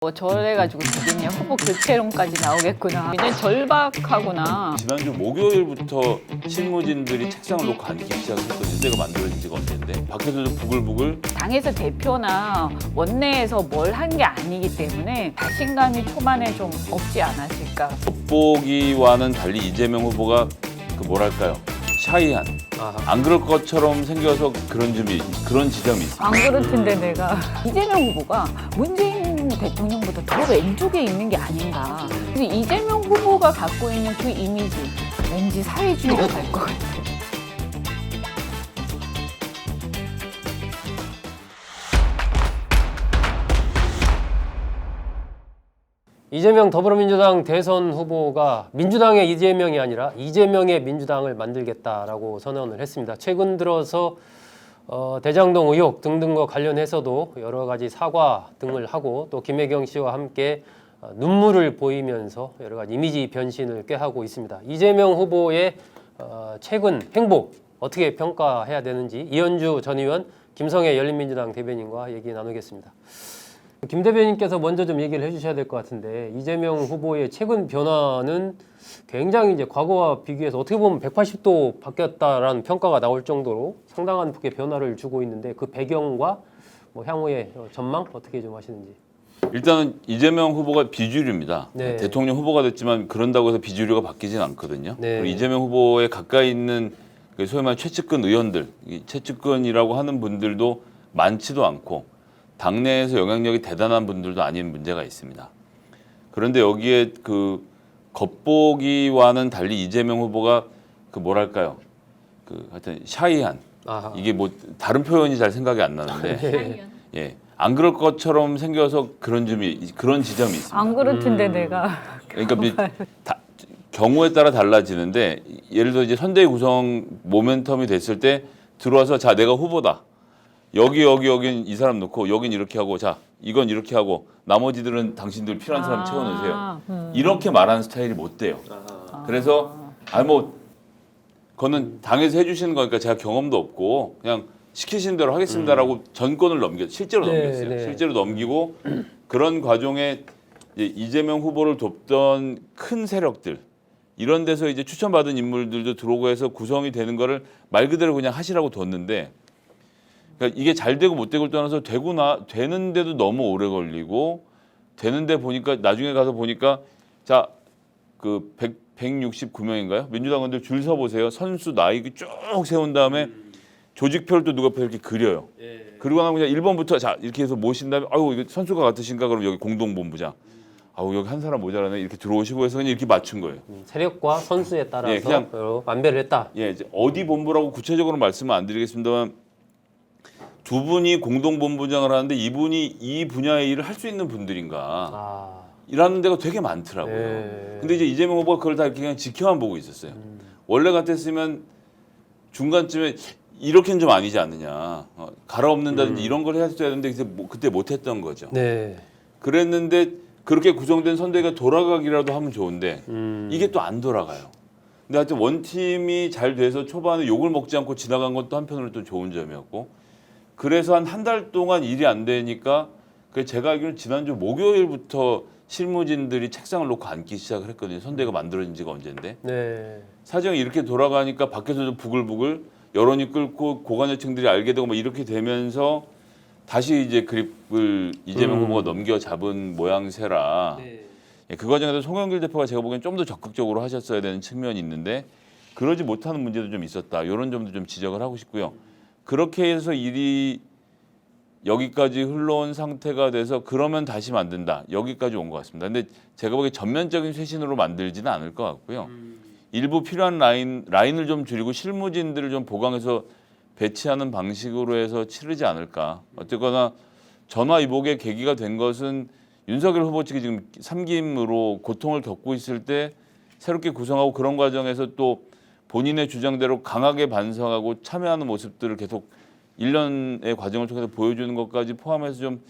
저래가지고 지금 후보 교체론까지 나오겠구나. 굉장히 절박하구나. 지난주 목요일부터 실무진들이 책상을 놓고 앉기 시작했거든요. 인대가 만들어진 지가 언젠데 밖에서도 부글부글. 당에서 대표나 원내에서 뭘 한 게 아니기 때문에 자신감이 초반에 좀 없지 않았을까. 겉보기와는 달리 이재명 후보가 그 뭐랄까요, 샤이한, 안 그럴 것처럼 생겨서 그런 지점이 있습니다. 안 그렇던데 내가 이재명 후보가 문재인 대통령보다 더 왼쪽에 있는 게 아닌가. 그래서 이재명 후보가 갖고 있는 그 이미지 왠지 사회주의로 갈 것 같아. 이재명 더불어민주당 대선 후보가 민주당의 이재명이 아니라 이재명의 민주당을 만들겠다라고 선언을 했습니다. 최근 들어서 대장동 의혹 등등과 관련해서도 여러 가지 사과 등을 하고 또 김혜경 씨와 함께 눈물을 보이면서 여러 가지 이미지 변신을 꾀하고 있습니다. 이재명 후보의 최근 행보 어떻게 평가해야 되는지 이현주 전 의원, 김성애 열린민주당 대변인과 얘기 나누겠습니다. 김 대변인께서 먼저 좀 얘기를 해주셔야 될 것 같은데 이재명 후보의 최근 변화는 굉장히 이제 과거와 비교해서 어떻게 보면 180도 바뀌었다라는 평가가 나올 정도로 상당한 폭의 변화를 주고 있는데 그 배경과 뭐 향후의 전망 어떻게 좀 하시는지. 일단은 이재명 후보가 비주류입니다. 네. 대통령 후보가 됐지만 그런다고 해서 비주류가 바뀌진 않거든요. 네. 그리고 이재명 후보에 가까이 있는 그 소위 말하는 최측근 의원들, 이 최측근이라고 하는 분들도 많지도 않고 당내에서 영향력이 대단한 분들도 아닌 문제가 있습니다. 그런데 여기에 그 겉보기와는 달리 이재명 후보가 그 뭐랄까요, 그 하여튼 샤이한, 이게 뭐 다른 표현이 잘 생각이 안 나는데, 예, 안 그럴 것처럼 생겨서 그런 지점이 있습니다. 안 그렇던데 내가. 그러니까 경우에 따라 달라지는데 예를 들어 이제 선대위 구성 모멘텀이 됐을 때 들어와서 자 내가 후보다. 여긴 이 사람 놓고 여긴 이렇게 하고 자 이건 이렇게 하고 나머지들은 당신들 필요한 사람 채워놓으세요. 이렇게 말하는 스타일이 못 돼요. 그래서 뭐 그거는 당에서 해주시는 거니까 제가 경험도 없고 그냥 시키신 대로 하겠습니다라고 전권을 실제로 넘겼어요. 네. 실제로 넘기고 그런 과정에 이재명 후보를 돕던 큰 세력들 이런 데서 이제 추천받은 인물들도 들어오고 해서 구성이 되는 거를 말 그대로 그냥 하시라고 뒀는데 그러니까 이게 잘 되고 못 되고를 떠나서 되는데도 너무 오래 걸리고 되는데 보니까 나중에 가서 보니까 자 그 169명인가요? 민주당 의원들 줄 서 보세요. 선수 나이 쭉 세운 다음에 조직표를 누가 이렇게 그려요. 그리고 나면 그냥 1번부터 자 이렇게 해서 모신 다음에 아유 이거 선수가 같으신가 그럼 여기 공동본부장. 아우 여기 한 사람 모자라네 이렇게 들어오시고 해서 그냥 이렇게 맞춘 거예요. 세력과 선수에 따라서 그냥 여러 안배를 했다. 예, 이제 어디 본부라고 구체적으로 말씀은 안 드리겠습니다만 두 분이 공동본부장을 하는데 이분이 이 분야의 일을 할 수 있는 분들인가 이라는 데가 되게 많더라고요. 근데 이제 이재명 후보가 그걸 다 이렇게 그냥 지켜만 보고 있었어요. 원래 같았으면 중간쯤에 이렇게는 좀 아니지 않느냐. 갈아엎는다든지 이런 걸 했어야 되는데 그때 못했던 거죠. 네. 그랬는데 그렇게 구성된 선대위가 돌아가기라도 하면 좋은데 이게 또 안 돌아가요. 근데 하여튼 원팀이 잘 돼서 초반에 욕을 먹지 않고 지나간 것도 한편으로 또 좋은 점이었고 그래서 한 달 동안 일이 안 되니까 제가 알기로는 지난주 목요일부터 실무진들이 책상을 놓고 앉기 시작을 했거든요. 선대위가 만들어진 지가 언젠데. 네. 사정이 이렇게 돌아가니까 밖에서도 부글부글 여론이 끓고 고관여층들이 알게 되고 뭐 이렇게 되면서 다시 이제 그립을 이재명 후보가 넘겨잡은 모양새라. 그 과정에서 송영길 대표가 제가 보기엔 좀 더 적극적으로 하셨어야 되는 측면이 있는데 그러지 못하는 문제도 좀 있었다. 이런 점도 좀 지적을 하고 싶고요. 그렇게 해서 일이 여기까지 흘러온 상태가 돼서 그러면 다시 만든다. 여기까지 온 것 같습니다. 근데 제가 보기에 전면적인 쇄신으로 만들지는 않을 것 같고요. 일부 필요한 라인을 좀 줄이고 실무진들을 좀 보강해서 배치하는 방식으로 해서 치르지 않을까. 어쨌거나 전화위복의 계기가 된 것은 윤석열 후보 측이 지금 3김으로 고통을 겪고 있을 때 새롭게 구성하고 그런 과정에서 또 본인의 주장대로 강하게 반성하고 참여하는 모습들을 계속 1년의 과정을 통해서 보여주는 것까지 포함해서 좀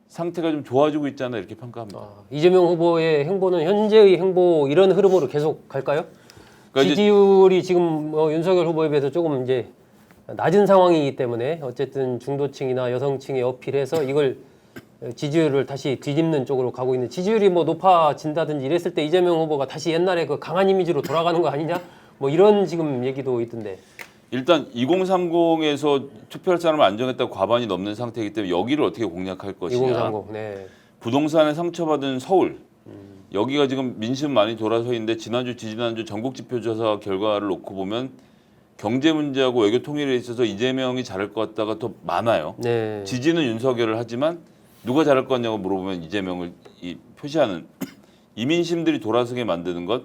상태가 좀 좋아지고 있지 않나 이렇게 평가합니다. 이재명 후보의 행보는 현재의 행보 이런 흐름으로 계속 갈까요? 그러니까 지지율이 지금 윤석열 후보에 비해서 조금 이제 낮은 상황이기 때문에 어쨌든 중도층이나 여성층에 어필해서 이걸 지지율을 다시 뒤집는 쪽으로 가고 있는, 지지율이 뭐 높아진다든지 이랬을 때 이재명 후보가 다시 옛날에 그 강한 이미지로 돌아가는 거 아니냐? 뭐 이런 지금 얘기도 있던데. 일단 2030에서 투표할 사람을 안정했다고 과반이 넘는 상태이기 때문에 여기를 어떻게 공략할 것이냐. 2030. 네. 부동산에 상처받은 서울. 여기가 지금 민심 많이 돌아서 있는데 지난주, 지지난주 전국 지표조사 결과를 놓고 보면 경제 문제하고 외교 통일에 있어서 이재명이 잘할 것 같다가 더 많아요. 네. 지지는 윤석열을 하지만 누가 잘할 거냐고 물어보면 이재명을 표시하는 이민심들이 돌아서게 만드는 것.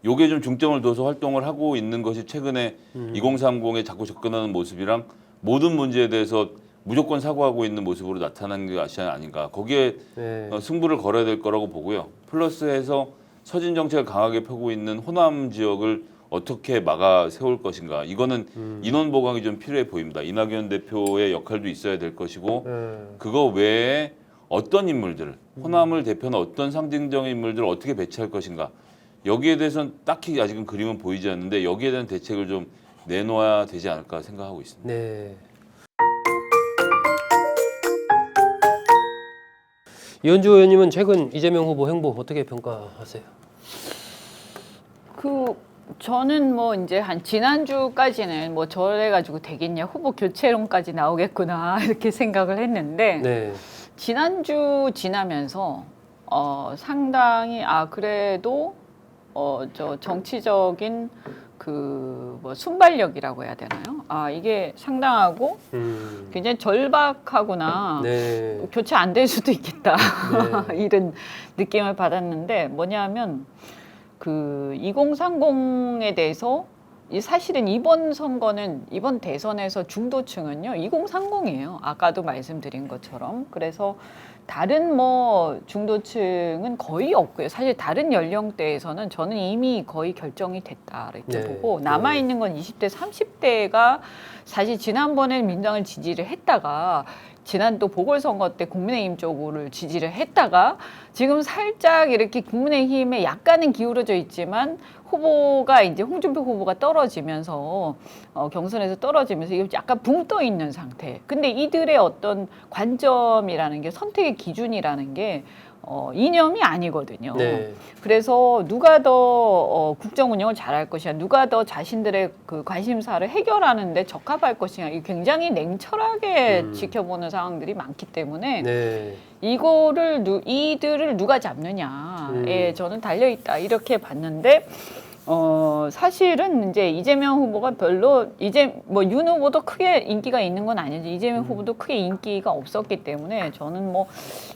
요게 좀 중점을 둬서 활동을 하고 있는 것이 최근에 2030에 자꾸 접근하는 모습이랑 모든 문제에 대해서 무조건 사과하고 있는 모습으로 나타나는 게 아닌가. 거기에 네. 승부를 걸어야 될 거라고 보고요. 플러스해서 서진 정책을 강하게 펴고 있는 호남 지역을 어떻게 막아 세울 것인가. 이거는 인원 보강이 좀 필요해 보입니다. 이낙연 대표의 역할도 있어야 될 것이고 그거 외에 어떤 인물들을 호남을 대표하는 어떤 상징적인 인물들을 어떻게 배치할 것인가. 여기에 대해서는 딱히 아직은 그림은 보이지 않는데 여기에 대한 대책을 좀 내놓아야 되지 않을까 생각하고 있습니다. 네. 이현주 의원님은 최근 이재명 후보 행보 어떻게 평가하세요? 저는 뭐 이제 한 지난주까지는 뭐 저래가지고 되겠냐, 후보 교체론까지 나오겠구나 이렇게 생각을 했는데 네. 지난주 지나면서 상당히 그래도 저 정치적인 뭐 순발력이라고 해야 되나요? 이게 상당하고 굉장히 절박하구나. 네. 교체 안 될 수도 있겠다. 네. 이런 느낌을 받았는데 뭐냐면 2030에 대해서 사실은 이번 선거는 이번 대선에서 중도층은요 2030이에요. 아까도 말씀드린 것처럼. 그래서 다른 뭐 중도층은 거의 없고요. 사실 다른 연령대에서는 저는 이미 거의 결정이 됐다 이렇게 네. 보고 남아 있는 건 20대, 30대가 사실 지난번에 민주당을 지지를 했다가 지난 또 보궐선거 때 국민의힘 쪽으로 지지를 했다가 지금 살짝 이렇게 국민의힘에 약간은 기울어져 있지만 후보가 이제 홍준표 후보가 떨어지면서 경선에서 떨어지면서 이게 약간 붕 떠 있는 상태. 근데 이들의 어떤 관점이라는 게 선택의 기준이라는 게 이념이 아니거든요. 네. 그래서 누가 더 국정 운영을 잘할 것이냐, 누가 더 자신들의 그 관심사를 해결하는데 적합할 것이냐, 이 굉장히 냉철하게 지켜보는 상황들이 많기 때문에 네. 이들을 누가 잡느냐에 저는 달려 있다 이렇게 봤는데. 사실은 이제 이재명 후보가 별로 뭐 윤 후보도 크게 인기가 있는 건 아니지 이재명 후보도 크게 인기가 없었기 때문에 저는 뭐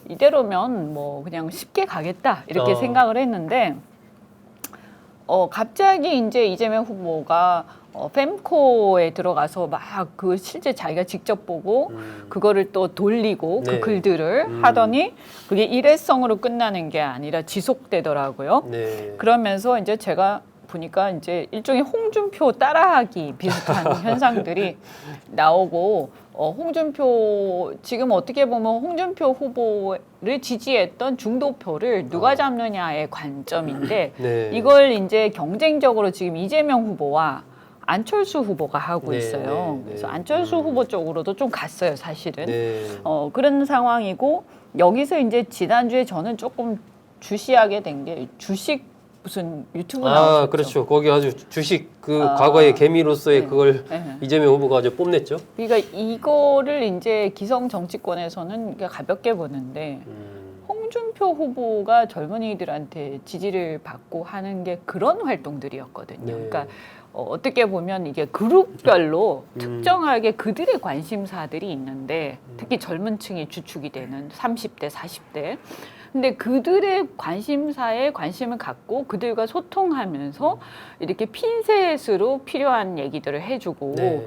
이대로면 뭐 그냥 쉽게 가겠다 이렇게 생각을 했는데 갑자기 이제 이재명 후보가 fem코에 들어가서 막 실제 자기가 직접 보고 그거를 또 돌리고 네. 그 글들을 하더니 그게 일회성으로 끝나는 게 아니라 지속되더라고요. 네. 그러면서 이제 제가 보니까 이제 일종의 홍준표 따라하기 비슷한 현상들이 나오고 홍준표 지금 어떻게 보면 홍준표 후보를 지지했던 중도표를 누가 잡느냐의 관점인데 네. 이걸 이제 경쟁적으로 지금 이재명 후보와 안철수 후보가 하고 네, 있어요. 네, 네. 그래서 안철수 후보 쪽으로도 좀 갔어요, 사실은. 네. 그런 상황이고 여기서 이제 지난주에 저는 조금 주시하게 된 게 주식 무슨 유튜브 나왔었죠. 그렇죠. 거기 아주 주식 과거의 개미로서의 네. 그걸 네. 이재명 후보가 아주 뽐냈죠. 그러니까 이거를 이제 기성 정치권에서는 가볍게 보는데 홍준표 후보가 젊은이들한테 지지를 받고 하는 게 그런 활동들이었거든요. 네. 그러니까 어떻게 보면 이게 그룹별로 특정하게 그들의 관심사들이 있는데 특히 젊은 층이 주축이 되는 30대, 40대. 근데 그들의 관심사에 관심을 갖고 그들과 소통하면서 이렇게 핀셋으로 필요한 얘기들을 해주고 네.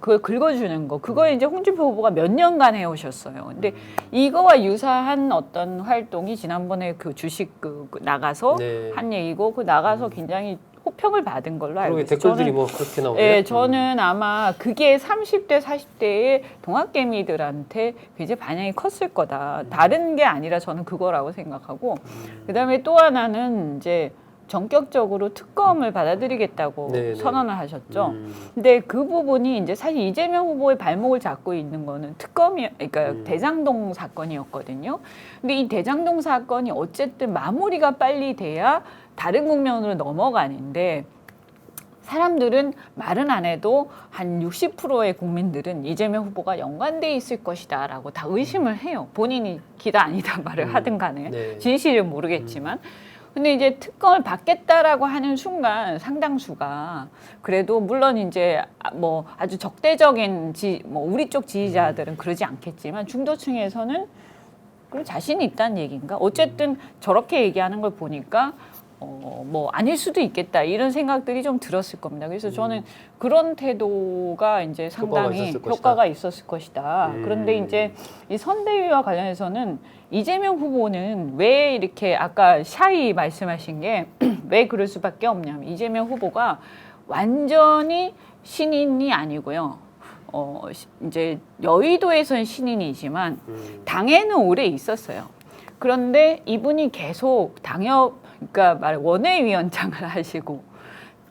그걸 긁어주는 거 그거에 이제 홍준표 후보가 몇 년간 해오셨어요. 근데 이거와 유사한 어떤 활동이 지난번에 그 주식 나가서 네. 한 얘기고 그 나가서 굉장히 호평을 받은 걸로 알고 그러게 있어요. 댓글들이 뭐 그렇게 나오네요. 예, 저는 아마 그게 30대, 40대의 동학개미들한테 굉장히 반향이 컸을 거다. 다른 게 아니라 저는 그거라고 생각하고 그다음에 또 하나는 이제 전격적으로 특검을 받아들이겠다고 네네. 선언을 하셨죠. 근데 그 부분이 이제 사실 이재명 후보의 발목을 잡고 있는 거는 특검이, 그러니까 대장동 사건이었거든요. 근데 이 대장동 사건이 어쨌든 마무리가 빨리 돼야 다른 국면으로 넘어가는데 사람들은 말은 안 해도 한 60%의 국민들은 이재명 후보가 연관돼 있을 것이다라고 다 의심을 해요. 본인이 기다 아니다 말을 하든 간에 네. 진실은 모르겠지만. 근데 이제 특검을 받겠다라고 하는 순간 상당수가 그래도 물론 이제 뭐 아주 적대적인 뭐 우리 쪽 지지자들은 그러지 않겠지만 중도층에서는 그 자신이 있다는 얘기인가? 어쨌든 저렇게 얘기하는 걸 보니까 뭐 아닐 수도 있겠다 이런 생각들이 좀 들었을 겁니다. 그래서 저는 그런 태도가 이제 상당히 효과가 있었을 것이다. 그런데 이제 이 선대위와 관련해서는 이재명 후보는 왜 이렇게 아까 샤이 말씀하신 게 왜 그럴 수밖에 없냐면 이재명 후보가 완전히 신인이 아니고요. 이제 여의도에서는 신인이지만 당에는 오래 있었어요. 그런데 이분이 계속 그러니까 원외위원장을 하시고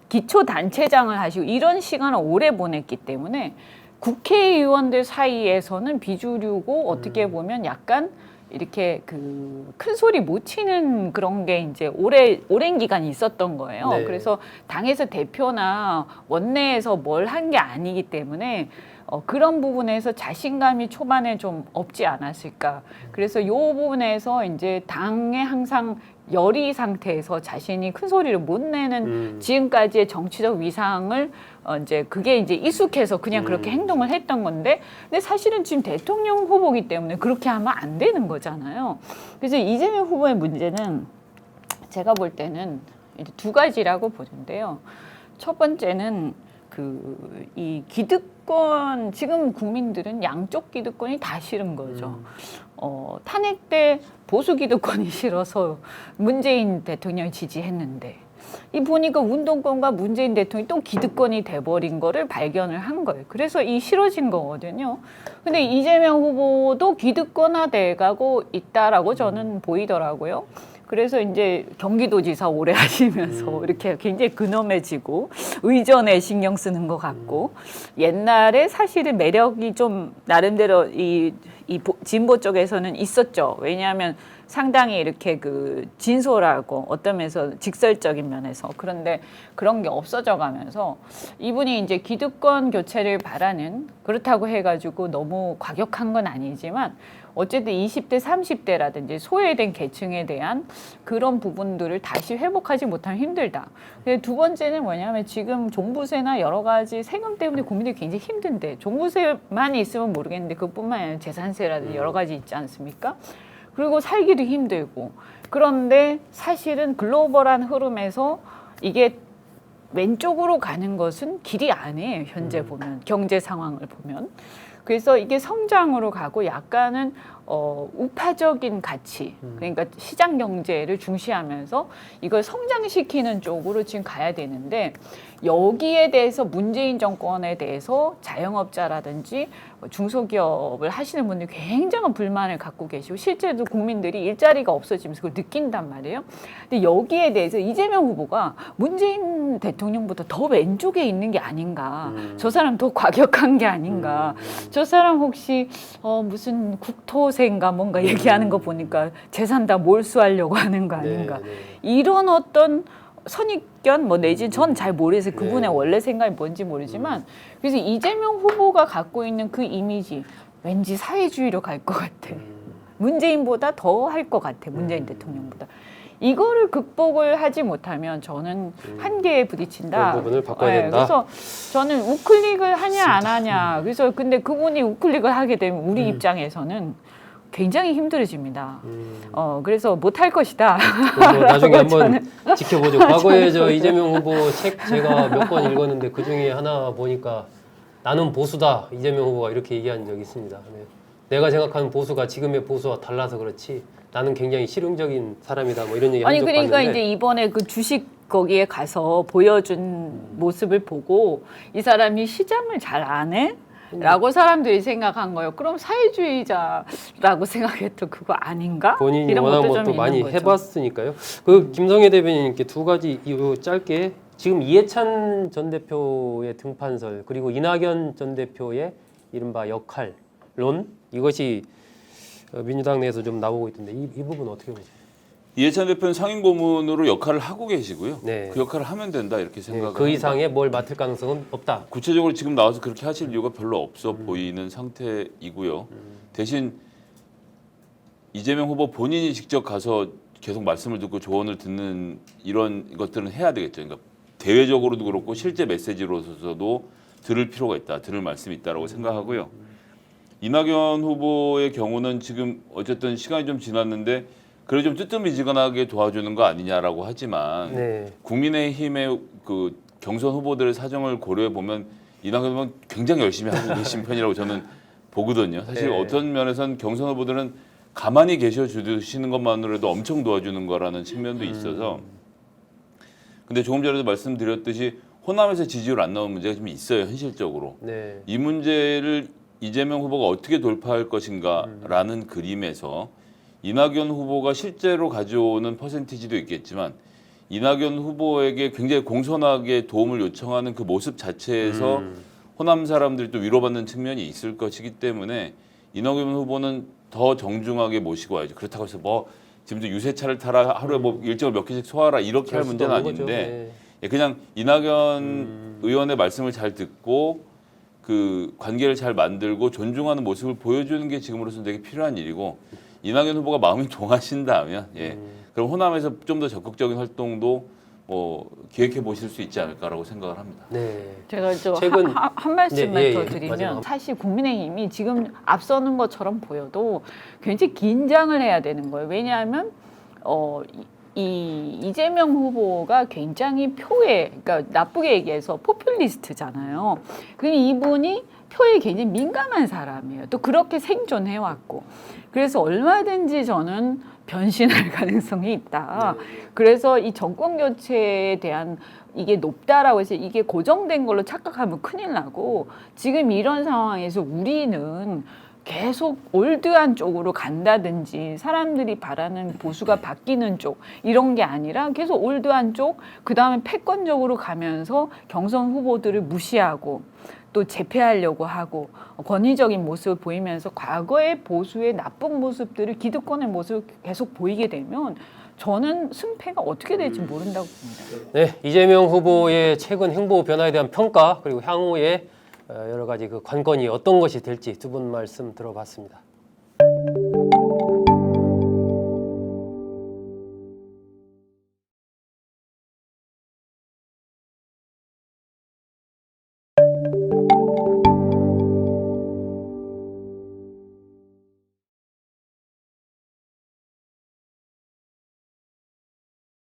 기초단체장을 하시고 이런 시간을 오래 보냈기 때문에 국회의원들 사이에서는 비주류고 어떻게 보면 약간 이렇게 그 큰 소리 못 치는 그런 게 이제 오랜 기간이 있었던 거예요. 네. 그래서 당에서 대표나 원내에서 뭘 한 게 아니기 때문에 그런 부분에서 자신감이 초반에 좀 없지 않았을까. 그래서 이 부분에서 이제 당에 항상 열의 상태에서 자신이 큰 소리를 못 내는 지금까지의 정치적 위상을 이제 그게 이제 익숙해서 그냥 그렇게 행동을 했던 건데, 근데 사실은 지금 대통령 후보기 때문에 그렇게 하면 안 되는 거잖아요. 그래서 이재명 후보의 문제는 제가 볼 때는 이제 두 가지라고 보는데요. 첫 번째는 이 기득권, 지금 국민들은 양쪽 기득권이 다 싫은 거죠. 탄핵 때 보수 기득권이 싫어서 문재인 대통령을 지지했는데 이 보니까 운동권과 문재인 대통령이 또 기득권이 돼버린 거를 발견을 한 거예요. 그래서 이 싫어진 거거든요. 근데 이재명 후보도 기득권화 돼가고 있다라고 저는 보이더라고요. 그래서 이제 경기도지사 오래 하시면서 이렇게 굉장히 근엄해지고 의전에 신경 쓰는 것 같고 옛날에 사실은 매력이 좀 나름대로 이 진보 쪽에서는 있었죠. 왜냐하면 상당히 이렇게 진솔하고 어떤 면에서 직설적인 면에서. 그런데 그런 게 없어져 가면서 이분이 이제 기득권 교체를 바라는, 그렇다고 해가지고 너무 과격한 건 아니지만 어쨌든 20대, 30대라든지 소외된 계층에 대한 그런 부분들을 다시 회복하지 못하면 힘들다. 두 번째는 뭐냐면 지금 종부세나 여러 가지 세금 때문에 국민들이 굉장히 힘든데, 종부세만 있으면 모르겠는데 그것뿐만 아니라 재산세라든지 여러 가지 있지 않습니까? 그리고 살기도 힘들고. 그런데 사실은 글로벌한 흐름에서 이게 왼쪽으로 가는 것은 길이 아니에요. 현재 보면, 경제 상황을 보면. 그래서 이게 성장으로 가고 약간은 우파적인 가치, 그러니까 시장 경제를 중시하면서 이걸 성장시키는 쪽으로 지금 가야 되는데, 여기에 대해서 문재인 정권에 대해서 자영업자라든지 중소기업을 하시는 분들이 굉장한 불만을 갖고 계시고 실제로 국민들이 일자리가 없어지면서 그걸 느낀단 말이에요. 근데 여기에 대해서 이재명 후보가 문재인 대통령보다 더 왼쪽에 있는 게 아닌가. 저 사람 더 과격한 게 아닌가. 저 사람 혹시 무슨 국토세인가 뭔가 얘기하는 거 보니까 재산 다 몰수하려고 하는 거 아닌가. 네. 이런 어떤 선입견 내지 전 잘 모르겠어요. 그분의 원래 생각이 뭔지 모르지만 그래서 이재명 후보가 갖고 있는 그 이미지 왠지 사회주의로 갈 것 같아. 문재인보다 더 할 것 같아. 문재인 대통령보다. 이거를 극복을 하지 못하면 저는 한계에 부딪힌다. 그런 부분을 바꿔야 된다. 그래서 저는 우클릭을 하냐 안 하냐. 그래서 근데 그분이 우클릭을 하게 되면 우리 입장에서는 굉장히 힘들어집니다. 그래서 못할 것이다. 나중에 한번 지켜보죠. 과거에 저 이재명 후보 책 제가 몇 권 읽었는데 그 중에 하나 보니까 나는 보수다. 이재명 후보가 이렇게 얘기한 적이 있습니다. 네. 내가 생각하는 보수가 지금의 보수와 달라서 그렇지 나는 굉장히 실용적인 사람이다. 뭐 이런 얘기 한 적 봤는데. 그러니까 이제 이번에 그 주식 거기에 가서 보여준 모습을 보고 이 사람이 시장을 잘 안 해? 라고 사람들이 생각한 거예요. 그럼 사회주의자라고 생각했던 그거 아닌가? 본인이 이런 워낙 것도 뭐 좀 또 많이 있는 거죠. 해봤으니까요. 그 김성애 대변인께 두 가지 이거 짧게 지금 이해찬 전 대표의 등판설 그리고 이낙연 전 대표의 이른바 역할론 이것이 민주당 내에서 좀 나오고 있던데 이 부분 어떻게 보세요? 이해찬 대표는 상임고문으로 역할을 하고 계시고요. 네. 그 역할을 하면 된다 이렇게 네, 생각을 그 이상의 뭘 맡을 가능성은 없다. 구체적으로 지금 나와서 그렇게 하실 이유가 별로 없어 보이는 상태이고요. 대신 이재명 후보 본인이 직접 가서 계속 말씀을 듣고 조언을 듣는 이런 것들은 해야 되겠죠. 그러니까 대외적으로도 그렇고 실제 메시지로서도 들을 필요가 있다, 들을 말씀이 있다라고 생각하고요. 이낙연 후보의 경우는 지금 어쨌든 시간이 좀 지났는데 그래 좀 뜨뜻미지근하게 도와주는 거 아니냐라고 하지만 네. 국민의힘의 그 경선 후보들의 사정을 고려해 보면 이낙연 후보는 굉장히 열심히 하고 계신 편이라고 저는 보거든요. 사실 네. 어떤 면에서는 경선 후보들은 가만히 계셔 주시는 것만으로도 엄청 도와주는 거라는 측면도 있어서 근데 조금 전에도 말씀드렸듯이 호남에서 지지율 안 나오는 문제가 좀 있어요. 현실적으로. 네. 이 문제를 이재명 후보가 어떻게 돌파할 것인가라는 그림에서 이낙연 후보가 실제로 가져오는 퍼센티지도 있겠지만 이낙연 후보에게 굉장히 공손하게 도움을 요청하는 그 모습 자체에서 호남 사람들이 또 위로받는 측면이 있을 것이기 때문에 이낙연 후보는 더 정중하게 모시고 와야죠. 그렇다고 해서 뭐 지금도 유세차를 타라 하루에 뭐 일정을 몇 개씩 소화하라 이렇게 할 문제는 아닌데 예, 그냥 이낙연 의원의 말씀을 잘 듣고 그 관계를 잘 만들고 존중하는 모습을 보여주는 게 지금으로서는 되게 필요한 일이고 이낙연 후보가 마음이 동하신다면 예, 그럼 호남에서 좀 더 적극적인 활동도 뭐 기획해 보실 수 있지 않을까라고 생각을 합니다. 네. 제가 최근- 한 말씀만 네, 예, 더 예. 드리면 마지막. 사실 국민의힘이 지금 앞서는 것처럼 보여도 굉장히 긴장을 해야 되는 거예요. 왜냐하면 이 이재명 후보가 굉장히 표에 그러니까 나쁘게 얘기해서 포퓰리스트잖아요. 그럼 이분이 표에 굉장히 민감한 사람이에요. 또 그렇게 생존해 왔고 그래서 얼마든지 저는 변신할 가능성이 있다. 그래서 이 정권 교체에 대한 이게 높다라고 해서 이게 고정된 걸로 착각하면 큰일 나고 지금 이런 상황에서 우리는 계속 올드한 쪽으로 간다든지 사람들이 바라는 보수가 바뀌는 쪽 이런 게 아니라 계속 올드한 쪽 그다음에 패권적으로 가면서 경선 후보들을 무시하고 또 제패하려고 하고 권위적인 모습을 보이면서 과거의 보수의 나쁜 모습들을 기득권의 모습을 계속 보이게 되면 저는 승패가 어떻게 될지 모른다고 봅니다. 네, 이재명 후보의 최근 행보 변화에 대한 평가 그리고 향후에 여러 가지 그 관건이 어떤 것이 될지 두 분 말씀 들어봤습니다.